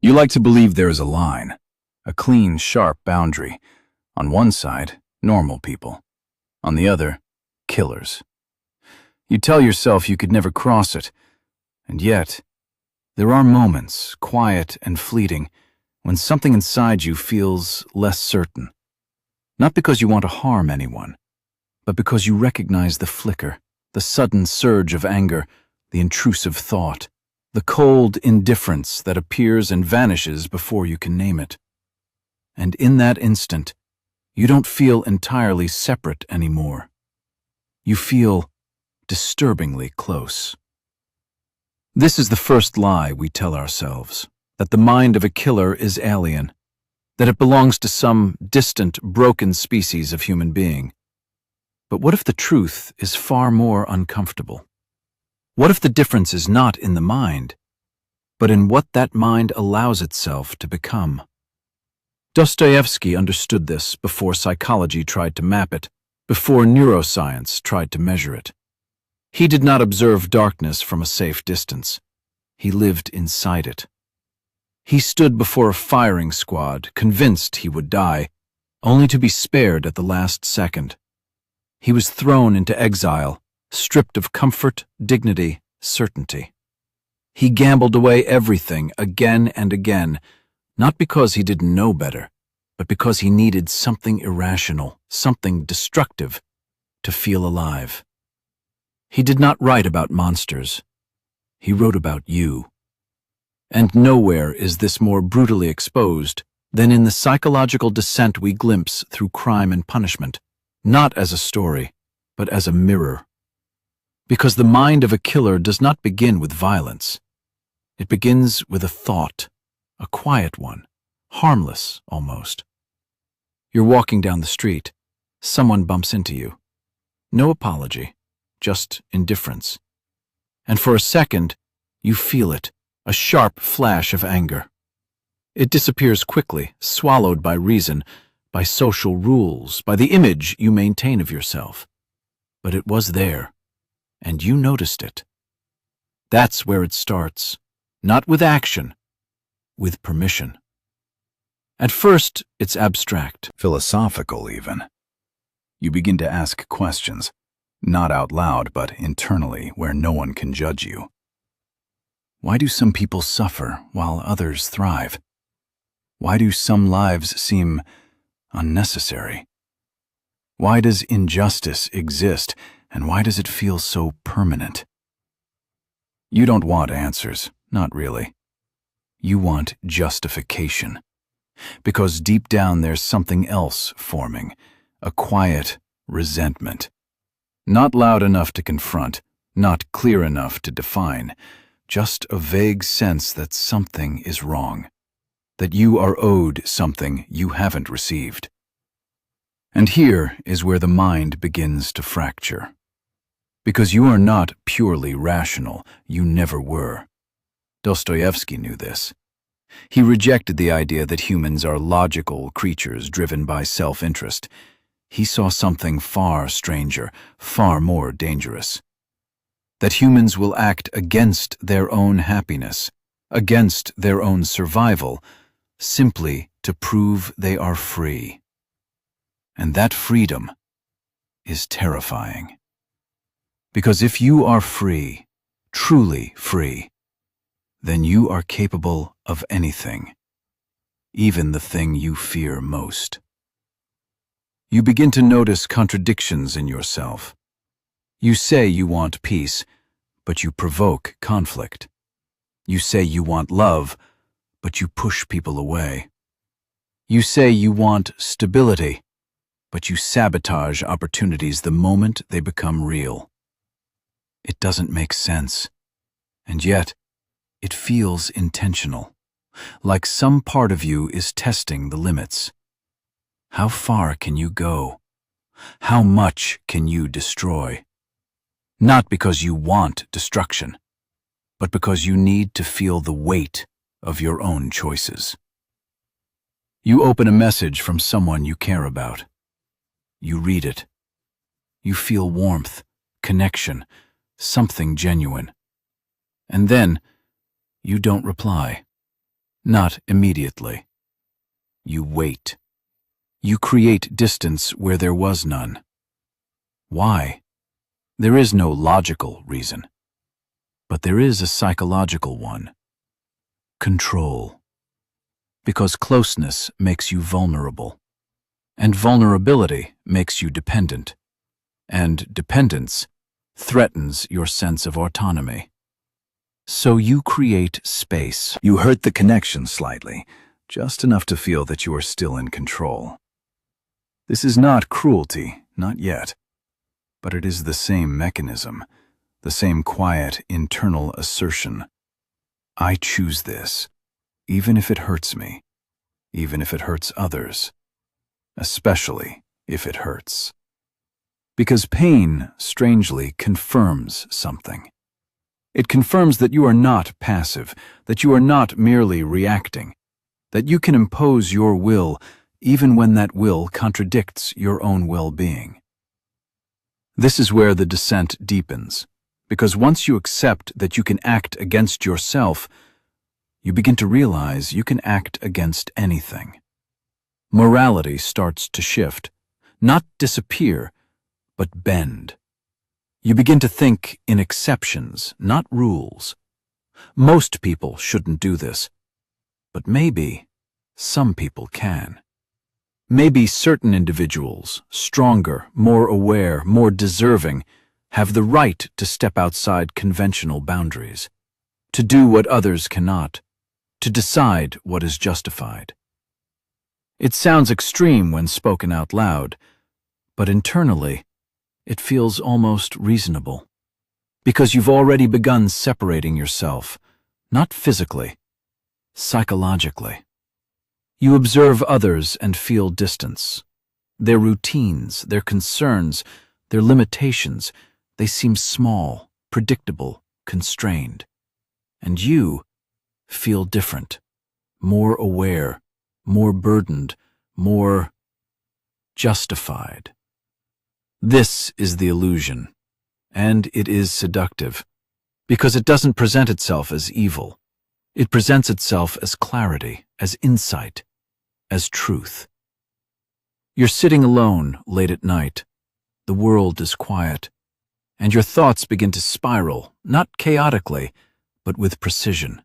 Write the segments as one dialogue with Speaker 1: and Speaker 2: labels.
Speaker 1: You like to believe there is a line, a clean, sharp boundary. On one side, normal people. On the other, killers. You tell yourself you could never cross it, and yet, there are moments, quiet and fleeting, when something inside you feels less certain. Not because you want to harm anyone, but because you recognize the flicker, the sudden surge of anger, the intrusive thought, the cold indifference that appears and vanishes before you can name it. And in that instant, you don't feel entirely separate anymore. You feel disturbingly close. This is the first lie we tell ourselves, that the mind of a killer is alien, that it belongs to some distant, broken species of human being. But what if the truth is far more uncomfortable? What if the difference is not in the mind, but in what that mind allows itself to become? Dostoevsky understood this before psychology tried to map it, before neuroscience tried to measure it. He did not observe darkness from a safe distance. He lived inside it. He stood before a firing squad, convinced he would die, only to be spared at the last second. He was thrown into exile, stripped of comfort, dignity, certainty. He gambled away everything again and again, not because he didn't know better, but because he needed something irrational, something destructive, to feel alive. He did not write about monsters. He wrote about you. And nowhere is this more brutally exposed than in the psychological descent we glimpse through Crime and Punishment, not as a story, but as a mirror. Because the mind of a killer does not begin with violence. It begins with a thought, a quiet one, harmless almost. You're walking down the street. Someone bumps into you. No apology, just indifference. And for a second, you feel it, a sharp flash of anger. It disappears quickly, swallowed by reason, by social rules, by the image you maintain of yourself. But it was there, and you noticed it. That's where it starts, not with action, with permission. At first, it's abstract,
Speaker 2: philosophical even. You begin to ask questions, not out loud but internally where no one can judge you. Why do some people suffer while others thrive? Why do some lives seem unnecessary? Why does injustice exist, and why does it feel so permanent? You don't want answers, not really. You want justification. Because deep down there's something else forming, a quiet resentment. Not loud enough to confront, not clear enough to define, just a vague sense that something is wrong, that you are owed something you haven't received. And here is where the mind begins to fracture. Because you are not purely rational, you never were. Dostoevsky knew this. He rejected the idea that humans are logical creatures driven by self-interest. He saw something far stranger, far more dangerous. That humans will act against their own happiness, against their own survival, simply to prove they are free. And that freedom is terrifying. Because if you are free, truly free, then you are capable of anything, even the thing you fear most. You begin to notice contradictions in yourself. You say you want peace, but you provoke conflict. You say you want love, but you push people away. You say you want stability, but you sabotage opportunities the moment they become real. It doesn't make sense, and yet it feels intentional, like some part of you is testing the limits. How far can you go? How much can you destroy? Not because you want destruction, but because you need to feel the weight of your own choices. You open a message from someone you care about. You read it. You feel warmth, connection, something genuine. And then, you don't reply.
Speaker 1: Not immediately. You wait. You create distance where there was none. Why? There is no logical reason. But there is a psychological one. Control. Because closeness makes you vulnerable. And vulnerability makes you dependent. And dependence threatens your sense of autonomy. So you create space.
Speaker 2: You hurt the connection slightly, just enough to feel that you are still in control. This is not cruelty, not yet. But it is the same mechanism, the same quiet internal assertion. I choose this, even if it hurts me, even if it hurts others, especially if it hurts. Because pain, strangely, confirms something. It confirms that you are not passive, that you are not merely reacting, that you can impose your will even when that will contradicts your own well-being. This is where the descent deepens, because once you accept that you can act against yourself, you begin to realize you can act against anything. Morality starts to shift, not disappear, but bend. You begin to think in exceptions, not rules. Most people shouldn't do this, but maybe some people can. Maybe certain individuals, stronger, more aware, more deserving, have the right to step outside conventional boundaries, to do what others cannot, to decide what is justified. It sounds extreme when spoken out loud, but internally, it feels almost reasonable. Because you've already begun separating yourself, not physically, psychologically. You observe others and feel distance. Their routines, their concerns, their limitations, they seem small, predictable, constrained. And you feel different, more aware, more burdened, more justified. This is the illusion, and it is seductive, because it doesn't present itself as evil. It presents itself as clarity, as insight, as truth. You're sitting alone late at night. The world is quiet, and your thoughts begin to spiral, not chaotically, but with precision.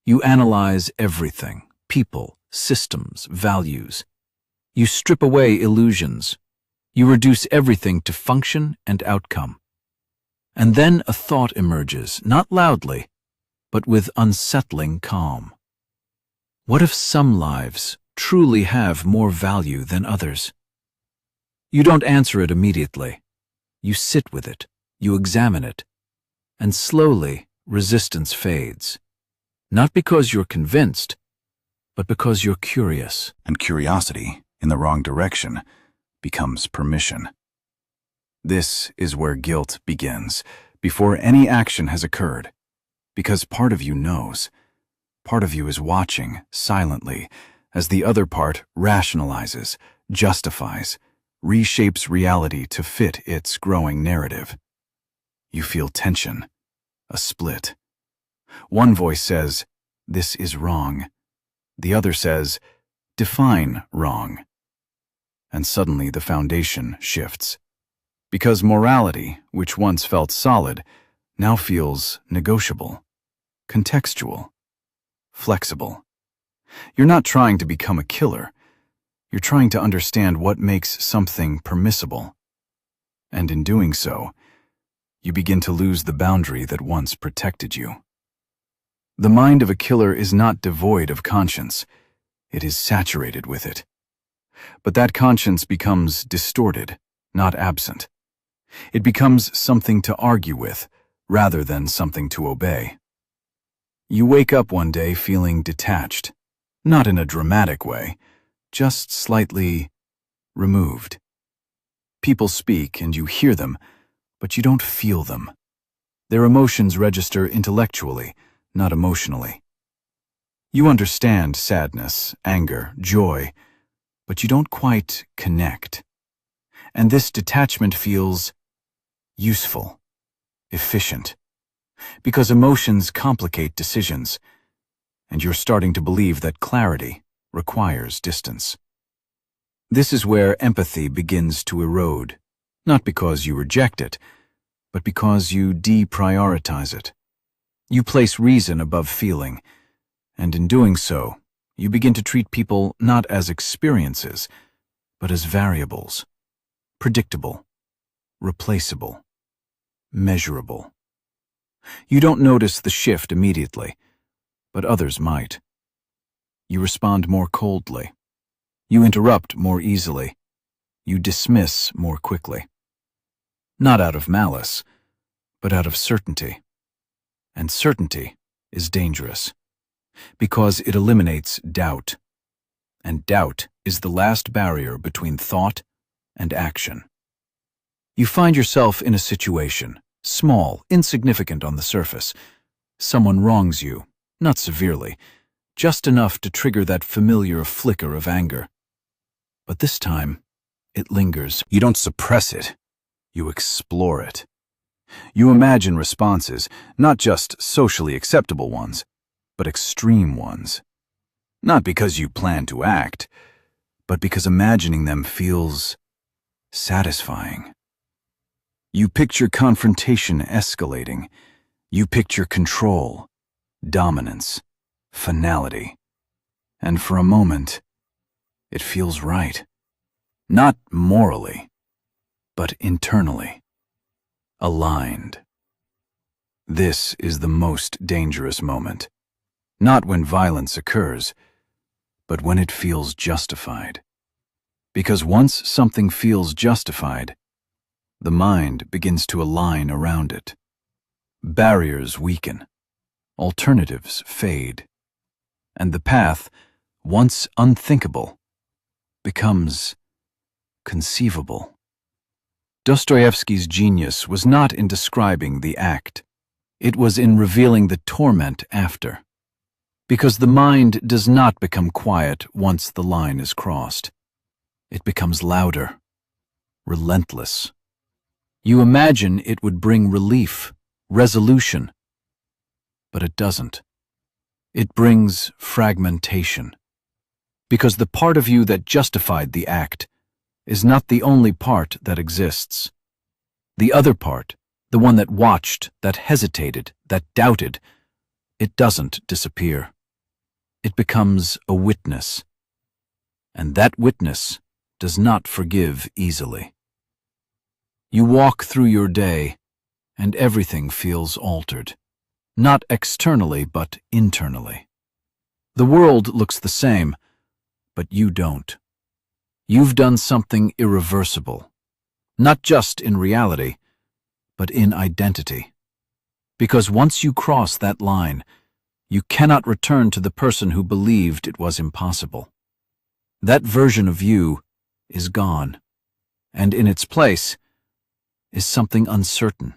Speaker 2: You analyze everything, people, systems, values. You strip away illusions. You reduce everything to function and outcome. And then a thought emerges, not loudly, but with unsettling calm. What if some lives truly have more value than others? You don't answer it immediately. You sit with it, you examine it, and slowly resistance fades. Not because you're convinced, but because you're curious. And curiosity, in the wrong direction, becomes permission. This is where guilt begins, before any action has occurred. Because part of you knows. Part of you is watching, silently, as the other part rationalizes, justifies, reshapes reality to fit its growing narrative. You feel tension, a split. One voice says, "This is wrong." The other says, "Define wrong." And suddenly the foundation shifts. Because morality, which once felt solid, now feels negotiable, contextual, flexible. You're not trying to become a killer. You're trying to understand what makes something permissible. And in doing so, you begin to lose the boundary that once protected you. The mind of a killer is not devoid of conscience. It is saturated with it. But that conscience becomes distorted, not absent. It becomes something to argue with, rather than something to obey. You wake up one day feeling detached, not in a dramatic way, just slightly removed. People speak and you hear them, but you don't feel them. Their emotions register intellectually, not emotionally. You understand sadness, anger, joy, but you don't quite connect. And this detachment feels useful, efficient, because emotions complicate decisions, and you're starting to believe that clarity requires distance. This is where empathy begins to erode, not because you reject it, but because you deprioritize it. You place reason above feeling, and in doing so, you begin to treat people not as experiences, but as variables, predictable, replaceable, measurable. You don't notice the shift immediately, but others might. You respond more coldly. You interrupt more easily. You dismiss more quickly. Not out of malice, but out of certainty. And certainty is dangerous, because it eliminates doubt. And doubt is the last barrier between thought and action. You find yourself in a situation, small, insignificant on the surface. Someone wrongs you, not severely, just enough to trigger that familiar flicker of anger. But this time, it lingers. You don't suppress it. You explore it. You imagine responses, not just socially acceptable ones, but extreme ones. Not because you plan to act, but because imagining them feels satisfying. You picture confrontation escalating. You picture control, dominance, finality. And for a moment, it feels right. Not morally, but internally. Aligned. This is the most dangerous moment. Not when violence occurs, but when it feels justified. Because once something feels justified, the mind begins to align around it. Barriers weaken. Alternatives fade. And the path, once unthinkable, becomes conceivable. Dostoevsky's genius was not in describing the act. It was in revealing the torment after. Because the mind does not become quiet once the line is crossed. It becomes louder, relentless. You imagine it would bring relief, resolution, but it doesn't. It brings fragmentation. Because the part of you that justified the act is not the only part that exists. The other part, the one that watched, that hesitated, that doubted, it doesn't disappear. It becomes a witness. And that witness does not forgive easily. You walk through your day, and everything feels altered. Not externally, but internally. The world looks the same, but you don't. You've done something irreversible, not just in reality, but in identity. Because once you cross that line, you cannot return to the person who believed it was impossible. That version of you is gone, and in its place is something uncertain.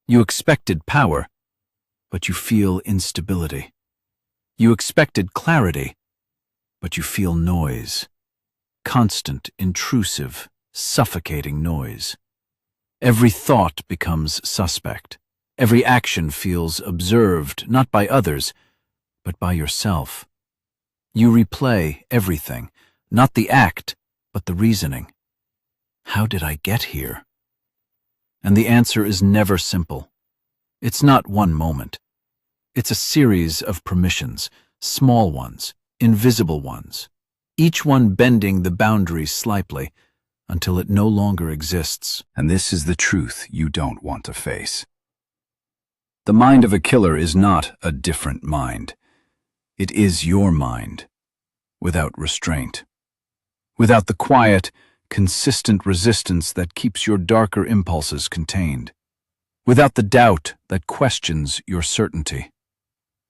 Speaker 2: You expected power, but you feel instability. You expected clarity, but you feel noise. Constant, intrusive, suffocating noise. Every thought becomes suspect. Every action feels observed, not by others, but by yourself. You replay everything, not the act, but the reasoning. How did I get here? And the answer is never simple. It's not one moment. It's a series of permissions, small ones, invisible ones, each one bending the boundaries slightly until it no longer exists.
Speaker 1: And this is the truth you don't want to face. The mind of a killer is not a different mind. It is your mind, without restraint, without the quiet, consistent resistance that keeps your darker impulses contained, without the doubt that questions your certainty,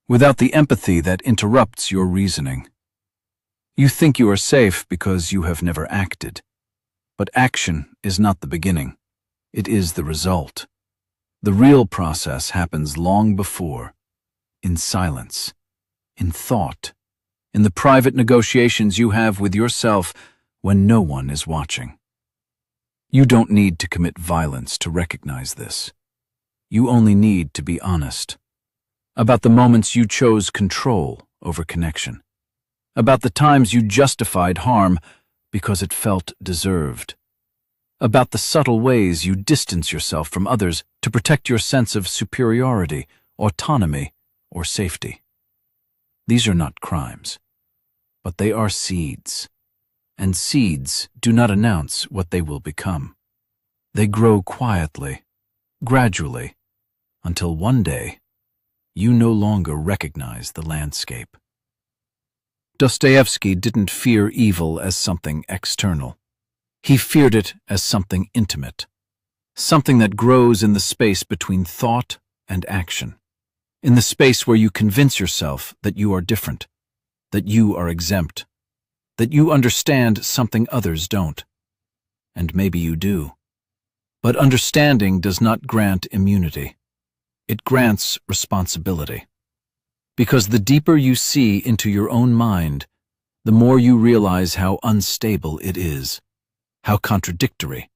Speaker 1: without the empathy that interrupts your reasoning. You think you are safe because you have never acted. But action is not the beginning. It is the result. The real process happens long before, in silence, in thought, in the private negotiations you have with yourself when no one is watching. You don't need to commit violence to recognize this. You only need to be honest. about the moments you chose control over connection, about the times you justified harm because it felt deserved, about the subtle ways you distance yourself from others to protect your sense of superiority, autonomy, or safety. These are not crimes, but they are seeds, and seeds do not announce what they will become. They grow quietly, gradually, until one day you no longer recognize the landscape. Dostoevsky didn't fear evil as something external. He feared it as something intimate, something that grows in the space between thought and action, in the space where you convince yourself that you are different, that you are exempt, that you understand something others don't. And maybe you do. But understanding does not grant immunity. It grants responsibility. Because the deeper you see into your own mind, the more you realize how unstable it is, how contradictory,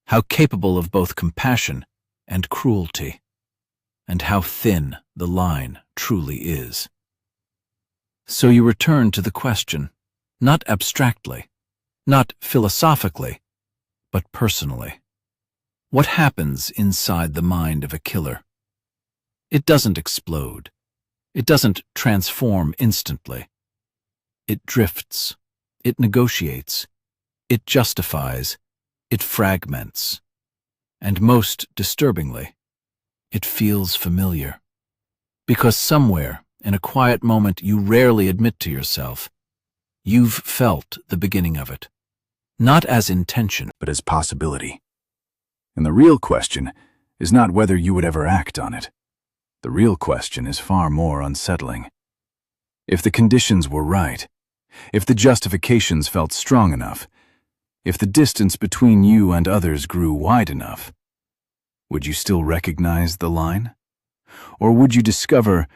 Speaker 1: how capable of both compassion and cruelty, and how thin the line truly is. So you return to the question, not abstractly, not philosophically, but personally. What happens inside the mind of a killer? It doesn't explode. It doesn't transform instantly. It drifts. It negotiates. It justifies. It fragments. And most disturbingly, it feels familiar. Because somewhere, in a quiet moment you rarely admit to yourself, you've felt the beginning of it. Not as intention,
Speaker 2: but as possibility. And the real question is not whether you would ever act on it. The real question is far more unsettling. If the conditions were right, if the justifications felt strong enough, if the distance between you and others grew wide enough, would you still recognize the line? Or would you discover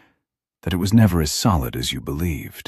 Speaker 2: that it was never as solid as you believed?